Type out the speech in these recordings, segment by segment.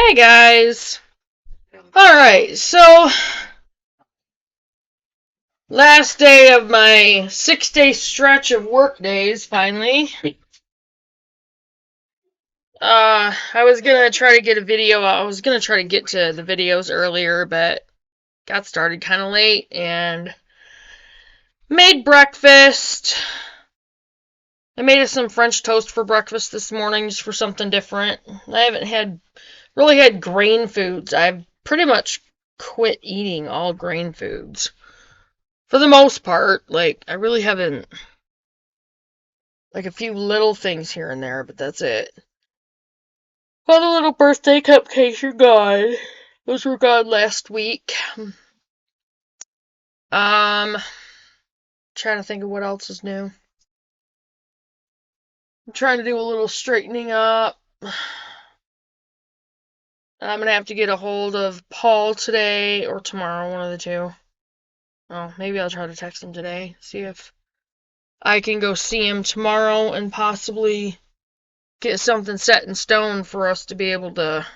Hey guys! Alright, so last day of my 6-day stretch of work days, finally. I was gonna try to get a video. I was gonna try to get to the videos earlier, but got started kind of late and made breakfast. I made us some French toast for breakfast this morning just for something different. I haven't really had grain foods. I've pretty much quit eating all grain foods. For the most part, I really haven't, a few little things here and there, but that's it. Well, the little birthday cupcakes are gone. Those were gone last week. Trying to think of what else is new. I'm trying to do a little straightening up. I'm gonna have to get a hold of Paul today or tomorrow, one of the two. Oh, maybe I'll try to text him today, see if I can go see him tomorrow and possibly get something set in stone for us to be able to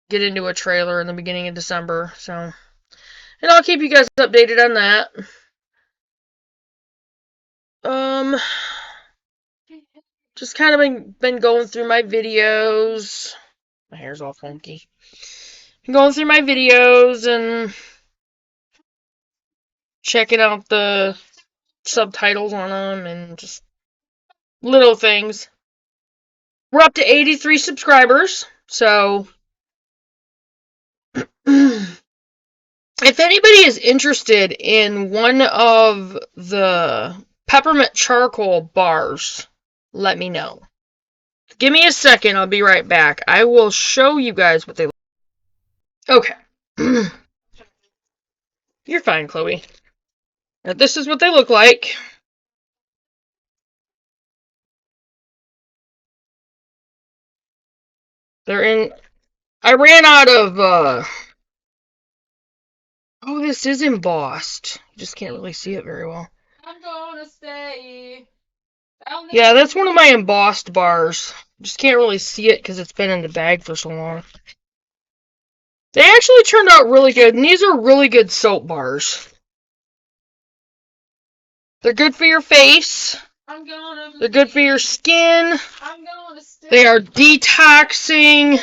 get into a trailer in the beginning of December. So, and I'll keep you guys updated on that. Just kind of been going through my videos. My hair's all funky. Been going through my videos and checking out the subtitles on them and just little things. We're up to 83 subscribers, so if anybody is interested in one of the peppermint charcoal bars, let me know. Give me a second, I'll be right back. I will show you guys what they look like. Okay. You're fine, Chloe. Now, this is what they look like. They're in... I ran out of, Oh, this is embossed. You just can't really see it very well. I'm gonna stay. Yeah, that's one of my embossed bars. Just can't really see it because it's been in the bag for so long. They actually turned out really good, and these are really good soap bars. They're good for your face. They're good for your skin. They are detoxing.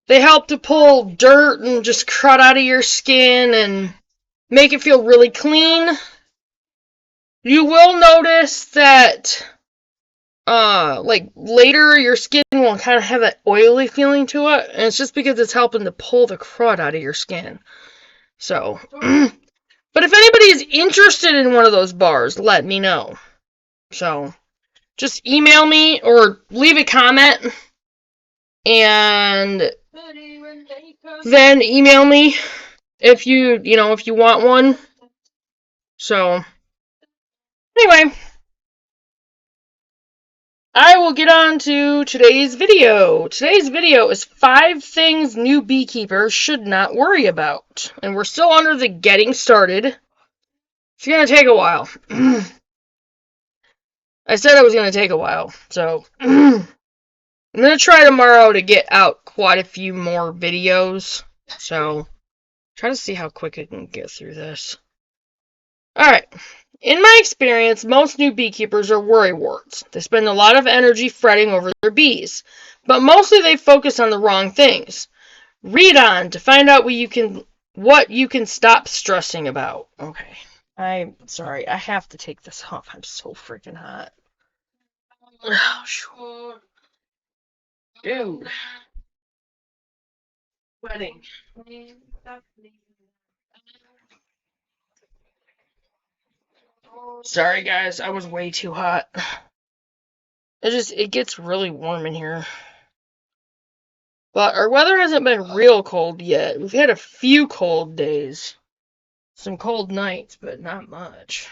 They help to pull dirt and just crud out of your skin and make it feel really clean. You will notice that, later your skin will kind of have that oily feeling to it, and it's just because it's helping to pull the crud out of your skin. So, but if anybody is interested in one of those bars, let me know. So, just email me or leave a comment, and then email me if you want one. So, anyway, I will get on to today's video. Today's video is 5 things new beekeepers should not worry about. And we're still under the getting started. It's going to take a while. I said it was going to take a while. So, I'm going to try tomorrow to get out quite a few more videos. So, try to see how quick I can get through this. Alright. In my experience, most new beekeepers are worrywarts. They spend a lot of energy fretting over their bees, but mostly they focus on the wrong things. Read on to find out what you can stop stressing about. Okay. I'm sorry, I have to take this off. I'm so freaking hot. Oh, dude. Wedding. Sorry guys, I was way too hot. It gets really warm in here. But our weather hasn't been real cold yet. We've had a few cold days. Some cold nights, but not much.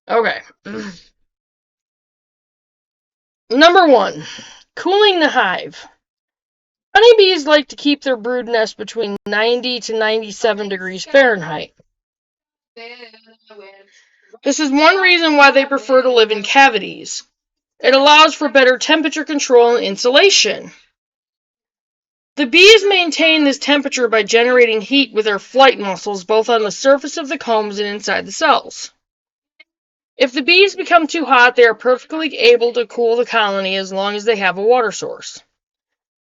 Okay. Number 1. Cooling the hive. Honeybees like to keep their brood nest between 90 to 97 degrees Fahrenheit. This is one reason why they prefer to live in cavities. It allows for better temperature control and insulation. The bees maintain this temperature by generating heat with their flight muscles both on the surface of the combs and inside the cells. If the bees become too hot, they are perfectly able to cool the colony as long as they have a water source.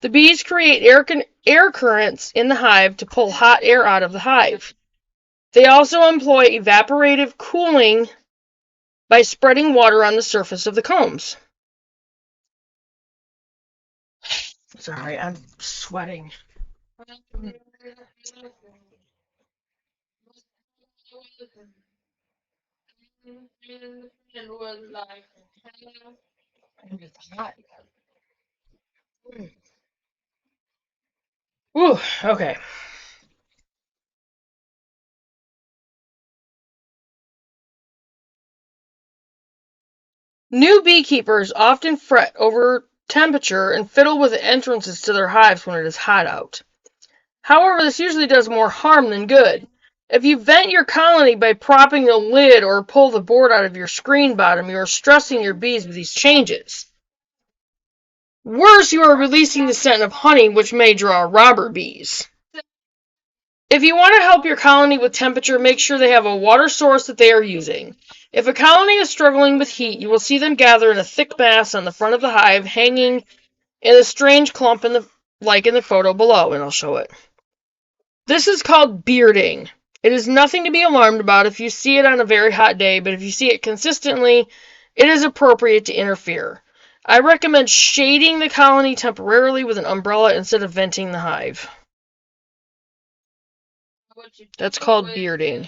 The bees create air currents in the hive to pull hot air out of the hive. They also employ evaporative cooling by spreading water on the surface of the combs. Sorry, I'm sweating. Ooh, okay. New beekeepers often fret over temperature and fiddle with the entrances to their hives when it is hot out. However, this usually does more harm than good. If you vent your colony by propping the lid or pull the board out of your screen bottom, you are stressing your bees with these changes. Worse, you are releasing the scent of honey, which may draw robber bees. If you want to help your colony with temperature, make sure they have a water source that they are using. If a colony is struggling with heat, you will see them gather in a thick mass on the front of the hive, hanging in a strange clump like in the photo below, and I'll show it. This is called bearding. It is nothing to be alarmed about if you see it on a very hot day, but if you see it consistently, it is appropriate to interfere. I recommend shading the colony temporarily with an umbrella instead of venting the hive. That's called bearding.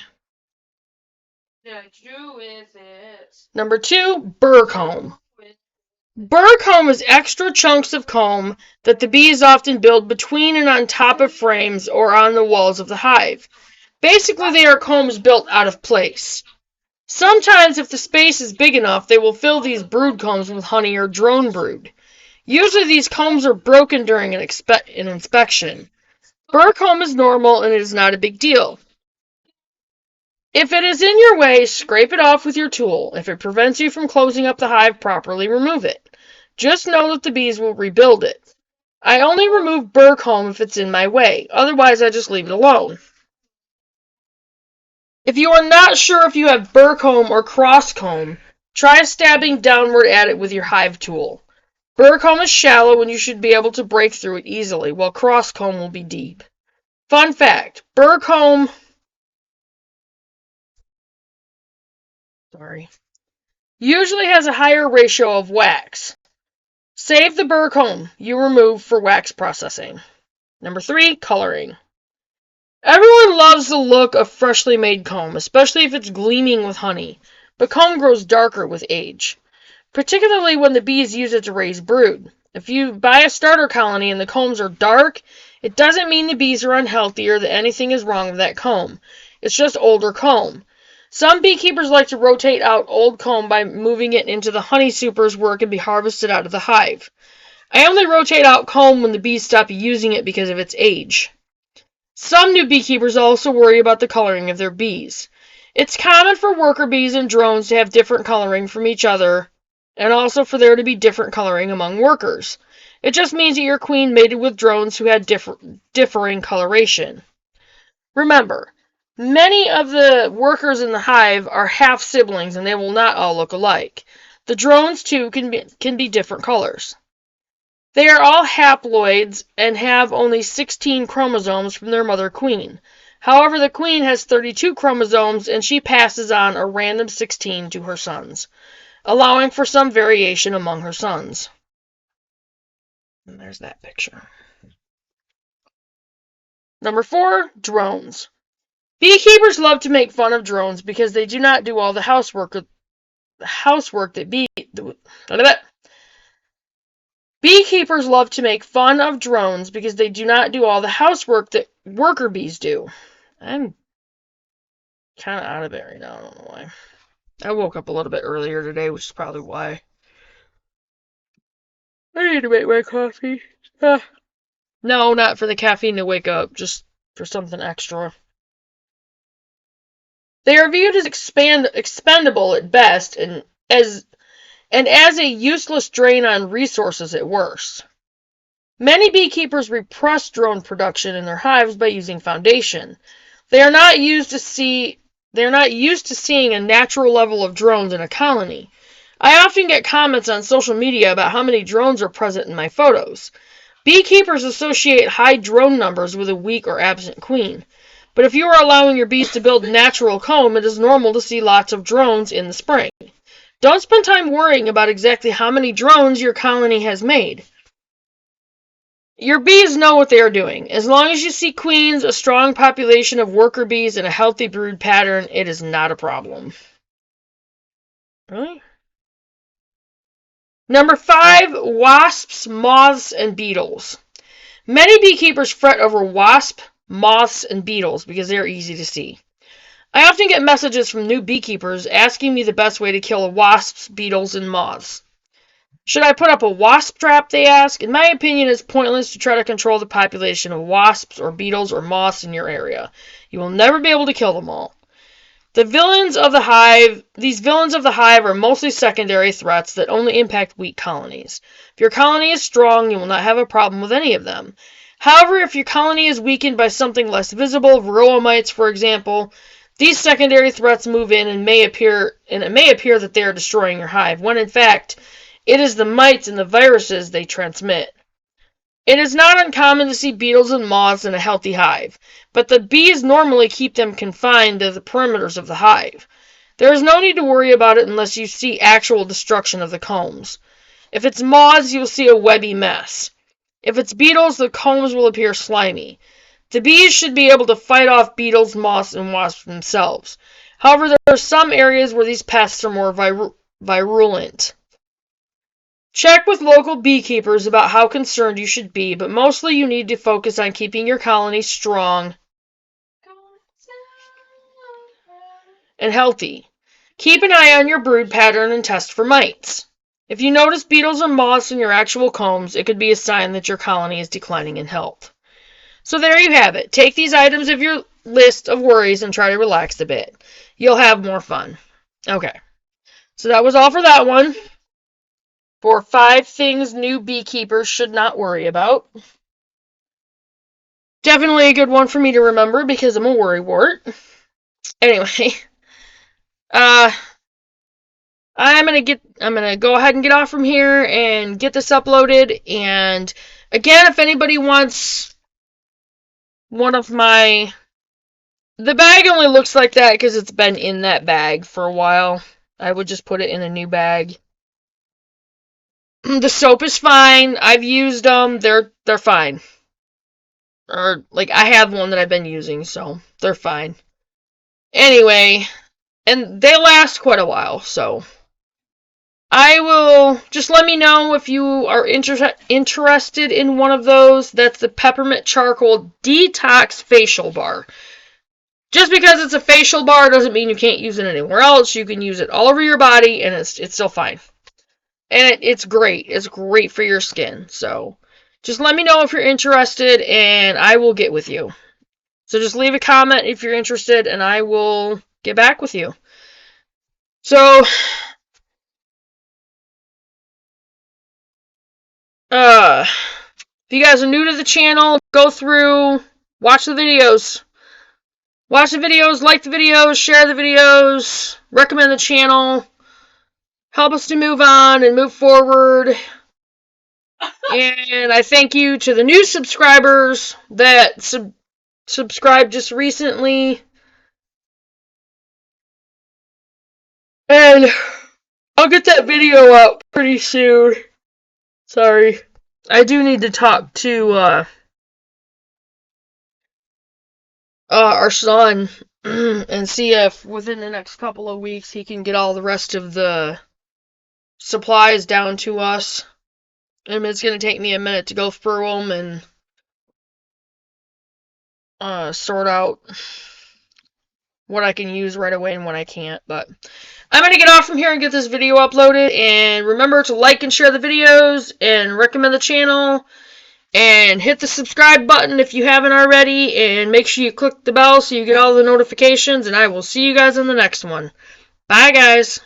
Number 2, burr comb. Burr comb is extra chunks of comb that the bees often build between and on top of frames or on the walls of the hive. Basically, they are combs built out of place. Sometimes, if the space is big enough, they will fill these brood combs with honey or drone brood. Usually, these combs are broken during an inspection. Burr comb is normal and it is not a big deal. If it is in your way, scrape it off with your tool. If it prevents you from closing up the hive properly, remove it. Just know that the bees will rebuild it. I only remove burr comb if it's in my way. Otherwise, I just leave it alone. If you are not sure if you have burr comb or cross comb, try stabbing downward at it with your hive tool. Burr comb is shallow and you should be able to break through it easily, while cross comb will be deep. Fun fact, burr comb usually has a higher ratio of wax. Save the burr comb you remove for wax processing. Number 3, coloring. Everyone loves the look of freshly made comb, especially if it's gleaming with honey, but comb grows darker with age, particularly when the bees use it to raise brood. If you buy a starter colony and the combs are dark, it doesn't mean the bees are unhealthy or that anything is wrong with that comb. It's just older comb. Some beekeepers like to rotate out old comb by moving it into the honey supers where it can be harvested out of the hive. I only rotate out comb when the bees stop using it because of its age. Some new beekeepers also worry about the coloring of their bees. It's common for worker bees and drones to have different coloring from each other, and also for there to be different coloring among workers. It just means that your queen mated with drones who had differing coloration. Remember, many of the workers in the hive are half siblings and they will not all look alike. The drones, too, can be different colors. They are all haploids and have only 16 chromosomes from their mother queen. However, the queen has 32 chromosomes and she passes on a random 16 to her sons, allowing for some variation among her sons. And there's that picture. Number 4, drones. Beekeepers love to make fun of drones because they do not do all the housework that Beekeepers love to make fun of drones because they do not do all the housework that worker bees do. I'm kind of out of it right now. I don't know why. I woke up a little bit earlier today, which is probably why. I need to make my coffee. No, not for the caffeine to wake up, just for something extra. They are viewed as expendable at best and as a useless drain on resources at worst. Many beekeepers repress drone production in their hives by using foundation. They are not used to seeing a natural level of drones in a colony. I often get comments on social media about how many drones are present in my photos. Beekeepers associate high drone numbers with a weak or absent queen. But if you are allowing your bees to build natural comb, it is normal to see lots of drones in the spring. Don't spend time worrying about exactly how many drones your colony has made. Your bees know what they are doing. As long as you see queens, a strong population of worker bees, and a healthy brood pattern, it is not a problem. Really? Number 5, wasps, moths, and beetles. Many beekeepers fret over wasps, moths, and beetles because they are easy to see. I often get messages from new beekeepers asking me the best way to kill wasps, beetles, and moths. Should I put up a wasp trap, they ask. In my opinion, it's pointless to try to control the population of wasps or beetles or moths in your area. You will never be able to kill them all. These villains of the hive are mostly secondary threats that only impact weak colonies. If your colony is strong, you will not have a problem with any of them. However, if your colony is weakened by something less visible, varroa mites, for example, these secondary threats move in and it may appear that they are destroying your hive, when in fact, it is the mites and the viruses they transmit. It is not uncommon to see beetles and moths in a healthy hive, but the bees normally keep them confined to the perimeters of the hive. There is no need to worry about it unless you see actual destruction of the combs. If it's moths, you'll see a webby mess. If it's beetles, the combs will appear slimy. The bees should be able to fight off beetles, moths, and wasps themselves. However, there are some areas where these pests are more virulent. Check with local beekeepers about how concerned you should be, but mostly you need to focus on keeping your colony strong and healthy. Keep an eye on your brood pattern and test for mites. If you notice beetles or moths in your actual combs, it could be a sign that your colony is declining in health. So there you have it. Take these items of your list of worries and try to relax a bit. You'll have more fun. Okay. So that was all for that one. For 5 things new beekeepers should not worry about. Definitely a good one for me to remember because I'm a worrywart. Anyway, I'm gonna go ahead and get off from here and get this uploaded. And again, if anybody wants one of my... The bag only looks like that because it's been in that bag for a while. I would just put it in a new bag. The soap is fine. I've used them. They're fine. Or, like, I have one that I've been using, so they're fine. Anyway, and they last quite a while, so I will... Just let me know if you are interested in one of those. That's the Peppermint Charcoal Detox Facial Bar. Just because it's a facial bar doesn't mean you can't use it anywhere else. You can use it all over your body, and it's still fine. And it's great. It's great for your skin. So just let me know if you're interested, and I will get with you. So just leave a comment if you're interested, and I will get back with you. So, if you guys are new to the channel, go through, watch the videos. Watch the videos, like the videos, share the videos, recommend the channel. Help us to move on and move forward. And I thank you to the new subscribers that subscribed just recently. And I'll get that video out pretty soon. Sorry. I do need to talk to our son and see if within the next couple of weeks he can get all the rest of the supplies down to us. And it's going to take me a minute to go through them and sort out what I can use right away and what I can't. But I'm going to get off from here and get this video uploaded. And remember to like and share the videos and recommend the channel. And hit the subscribe button if you haven't already. And make sure you click the bell so you get all the notifications. And I will see you guys in the next one. Bye, guys.